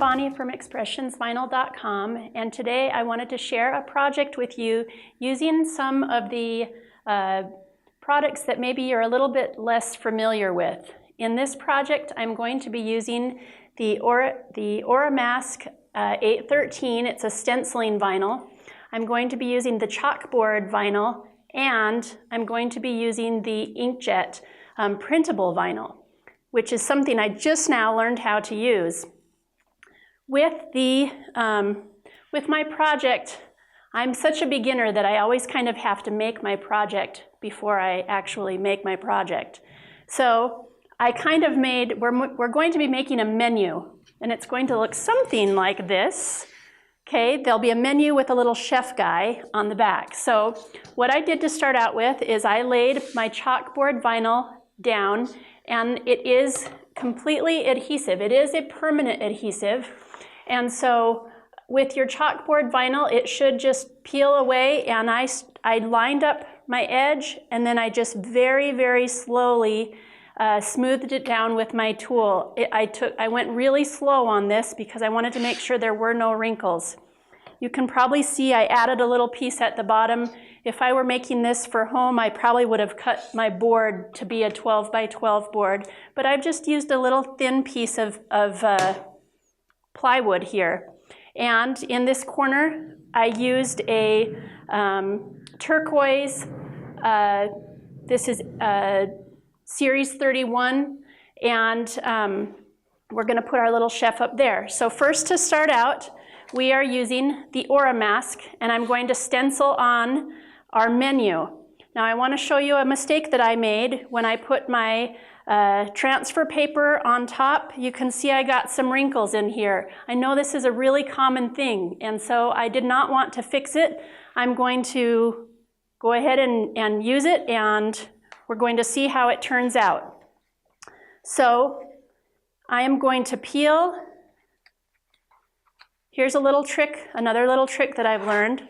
Bonnie from expressionsvinyl.com, and today I wanted to share a project with you using some of the products that maybe you're a little bit less familiar with. In this project, I'm going to be using the Oramask 813. It's a stenciling vinyl. I'm going to be using the Chalkboard vinyl, and I'm going to be using the inkjet printable vinyl, which is something I just now learned how to use. With my project, I'm such a beginner that I always kind of have to make my project before I actually make my project. So I kind of made, we're going to be making a menu, and it's going to look something like this. Okay, there'll be a menu with a little chef guy on the back. So what I did to start out with is I laid my chalkboard vinyl down, and it is completely adhesive. It is a permanent adhesive. And so with your chalkboard vinyl, it should just peel away, and I lined up my edge, and then I just very, very slowly smoothed it down with my tool. I went really slow on this because I wanted to make sure there were no wrinkles. You can probably see I added a little piece at the bottom. If I were making this for home, I probably would have cut my board to be a 12 by 12 board, but I've just used a little thin piece of plywood here. And in this corner, I used a turquoise, this is Series 31, and we're going to put our little chef up there. So first, to start out, we are using the Oramask, and I'm going to stencil on our menu. Now I want to show you a mistake that I made when I put my transfer paper on top. You can see I got some wrinkles in here. I know this is a really common thing, and so I did not want to fix it. I'm going to go ahead and use it, and we're going to see how it turns out. So I am going to peel. Here's a little trick, another little trick that I've learned.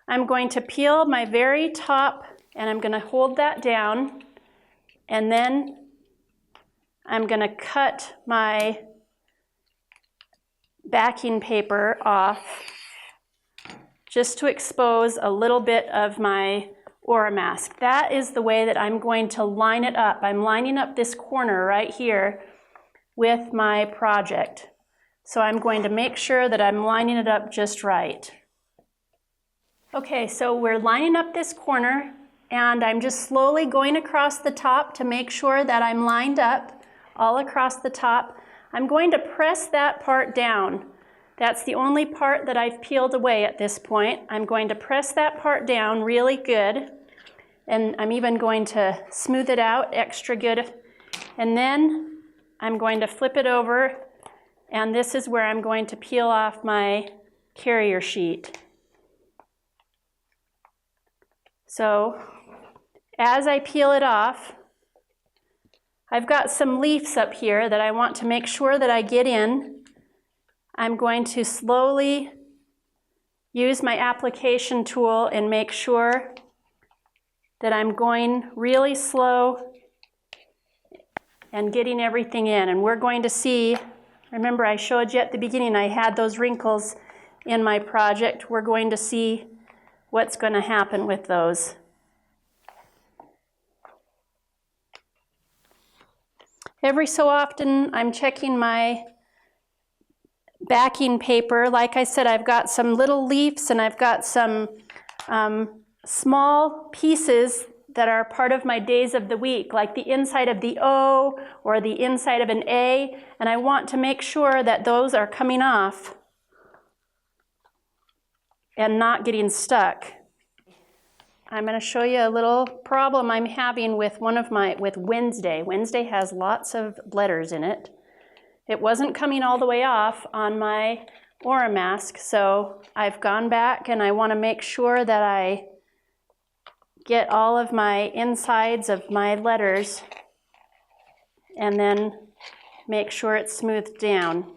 I'm going to peel my very top, and I'm going to hold that down, and then I'm going to cut my backing paper off just to expose a little bit of my Oramask. That is the way that I'm going to line it up. I'm lining up this corner right here with my project. So I'm going to make sure that I'm lining it up just right. Okay, so we're lining up this corner, and I'm just slowly going across the top to make sure that I'm lined up all across the top. I'm going to press that part down. That's the only part that I've peeled away at this point. I'm going to press that part down really good, and I'm even going to smooth it out extra good. And then I'm going to flip it over, and this is where I'm going to peel off my carrier sheet. So as I peel it off, I've got some leaves up here that I want to make sure that I get in. I'm going to slowly use my application tool and make sure that I'm going really slow and getting everything in. And we're going to see, remember I showed you at the beginning I had those wrinkles in my project. We're going to see what's going to happen with those. Every so often I'm checking my backing paper. Like I said, I've got some little leaves, and I've got some small pieces that are part of my days of the week, like the inside of the O or the inside of an A, and I want to make sure that those are coming off and not getting stuck. I'm going to show you a little problem I'm having with Wednesday. Wednesday has lots of letters in it. It wasn't coming all the way off on my Oramask, so I've gone back and I want to make sure that I get all of my insides of my letters and then make sure it's smoothed down.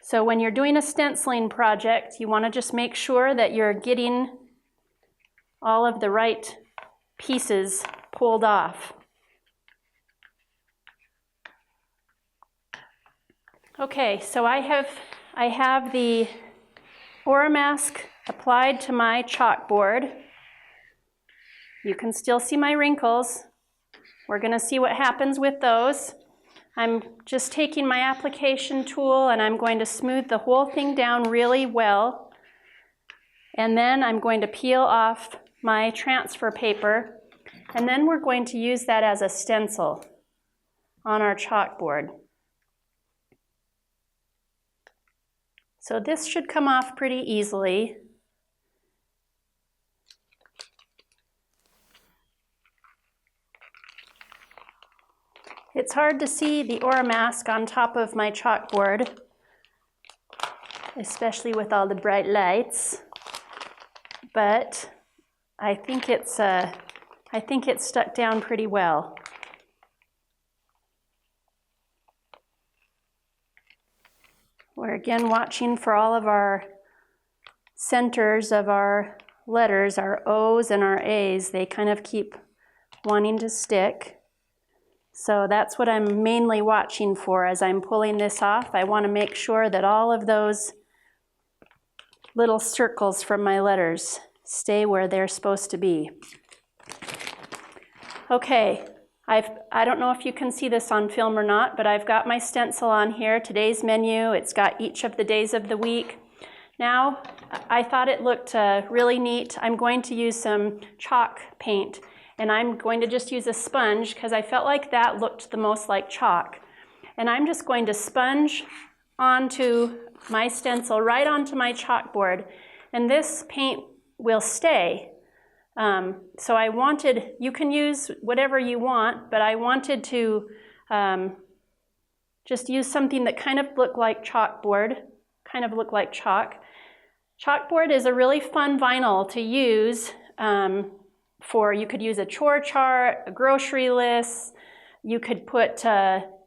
So when you're doing a stenciling project, you want to just make sure that you're getting all of the right pieces pulled off. Okay, so I have the Oramask applied to my chalkboard. You can still see my wrinkles. We're going to see what happens with those. I'm just taking my application tool and I'm going to smooth the whole thing down really well. And then I'm going to peel off my transfer paper, and then we're going to use that as a stencil on our chalkboard. So this should come off pretty easily. It's hard to see the Oramask on top of my chalkboard, especially with all the bright lights, but I think it's stuck down pretty well. We're again watching for all of our centers of our letters, our O's and our A's. They kind of keep wanting to stick. So that's what I'm mainly watching for as I'm pulling this off. I want to make sure that all of those little circles from my letters stay where they're supposed to be. Okay. I don't know if you can see this on film or not, but I've got my stencil on here, today's menu. It's got each of the days of the week. Now, I thought it looked really neat. I'm going to use some chalk paint, and I'm going to just use a sponge because I felt like that looked the most like chalk. And I'm just going to sponge onto my stencil, right onto my chalkboard, and this paint will stay. So I wanted, you can use whatever you want, but I wanted to just use something that kind of looked like chalkboard, kind of looked like chalk. Chalkboard is a really fun vinyl to use you could use a chore chart, a grocery list, you could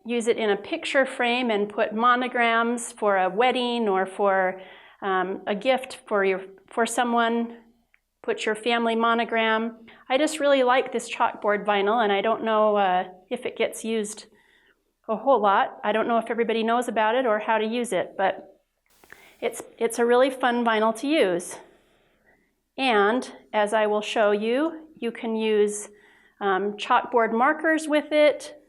use it in a picture frame and put monograms for a wedding or for a gift for someone. Put your family monogram. I just really like this chalkboard vinyl, and I don't know if it gets used a whole lot. I don't know if everybody knows about it or how to use it, but it's a really fun vinyl to use. And as I will show you, you can use chalkboard markers with it.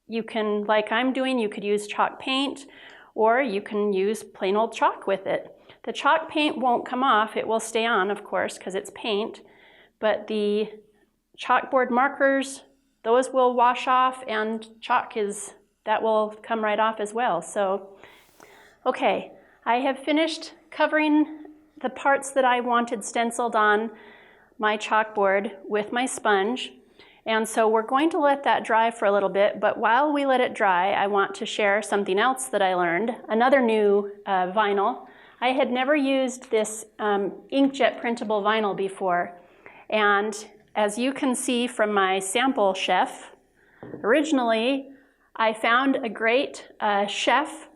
You can, like I'm doing, you could use chalk paint, or you can use plain old chalk with it. The chalk paint won't come off. It will stay on, of course, because it's paint. But the chalkboard markers, those will wash off, and that will come right off as well. So, okay, I have finished covering the parts that I wanted stenciled on my chalkboard with my sponge. And so we're going to let that dry for a little bit, but while we let it dry, I want to share something else that I learned, another new vinyl. I had never used this inkjet printable vinyl before, and as you can see from my sample chef, originally I found a great chef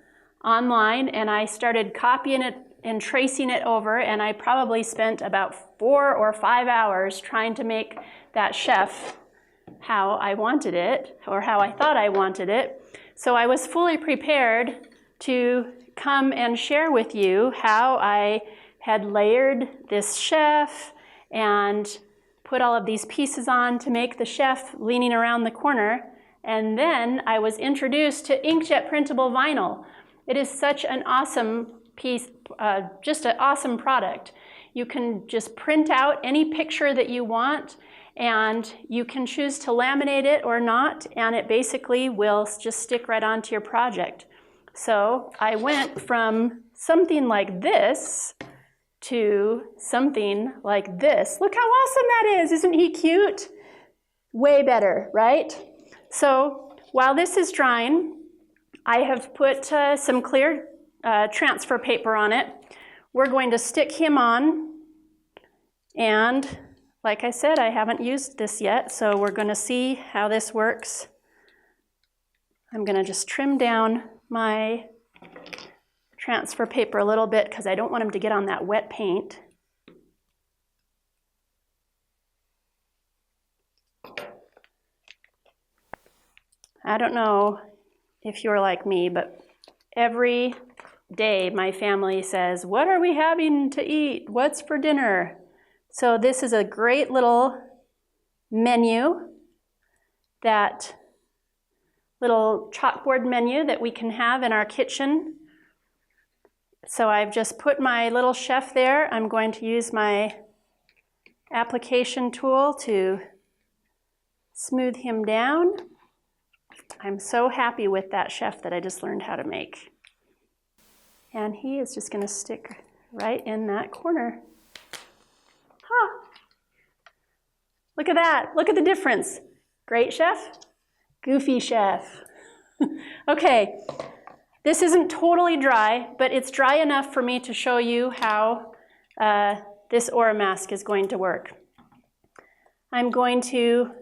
online, and I started copying it and tracing it over, and I probably spent about 4 or 5 hours trying to make that chef how I wanted it, or how I thought I wanted it. So I was fully prepared to come and share with you how I had layered this chef and put all of these pieces on to make the chef leaning around the corner. And then I was introduced to inkjet printable vinyl. It is such an awesome piece, just an awesome product. You can just print out any picture that you want, and you can choose to laminate it or not, and it basically will just stick right onto your project. So I went from something like this to something like this. Look how awesome that is. Isn't he cute? Way better, right? So while this is drying, I have put some clear transfer paper on it. We're going to stick him on, and like I said, I haven't used this yet, so we're going to see how this works. I'm going to just trim down my transfer paper a little bit because I don't want him to get on that wet paint. I don't know if you're like me, but every day my family says, what are we having to eat? What's for dinner? So this is a great little menu, that little chalkboard menu that we can have in our kitchen. So I've just put my little chef there. I'm going to use my application tool to smooth him down. I'm so happy with that chef that I just learned how to make. And he is just going to stick right in that corner. Huh. Look at that. Look at the difference. Great chef, goofy chef. Okay, this isn't totally dry, but it's dry enough for me to show you how this Oramask is going to work. I'm going to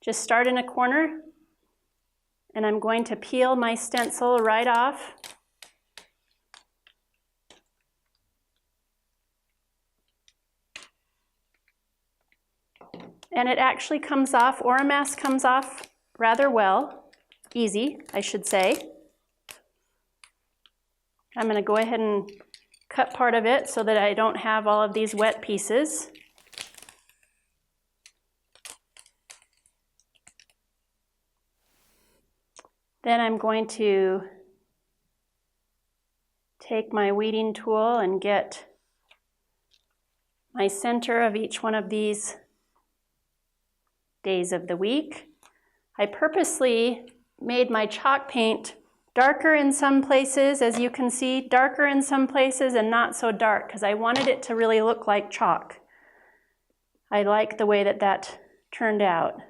just start in a corner, and I'm going to peel my stencil right off. And it actually comes off, Oramask comes off rather well, easy, I should say. I'm going to go ahead and cut part of it so that I don't have all of these wet pieces. Then I'm going to take my weeding tool and get my center of each one of these days of the week. I purposely made my chalk paint darker in some places, as you can see, darker in some places and not so dark, because I wanted it to really look like chalk. I like the way that that turned out.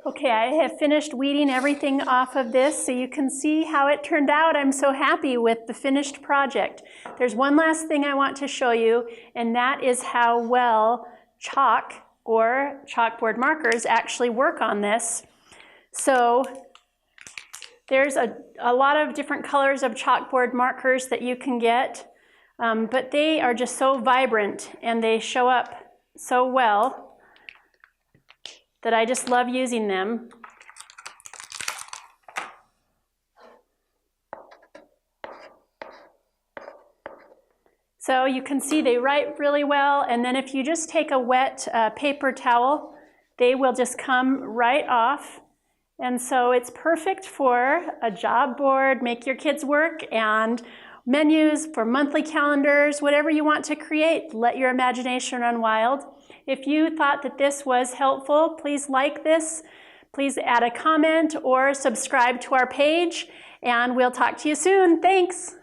Okay, I have finished weeding everything off of this, so you can see how it turned out. I'm so happy with the finished project. There's one last thing I want to show you, and that is how well chalk or chalkboard markers actually work on this. So there's a lot of different colors of chalkboard markers that you can get, but they are just so vibrant and they show up so well that I just love using them. So you can see they write really well, and then if you just take a wet paper towel, they will just come right off. And so it's perfect for a job board, make your kids work, and menus for monthly calendars, whatever you want to create. Let your imagination run wild. If you thought that this was helpful, please like this. Please add a comment or subscribe to our page, and we'll talk to you soon. Thanks.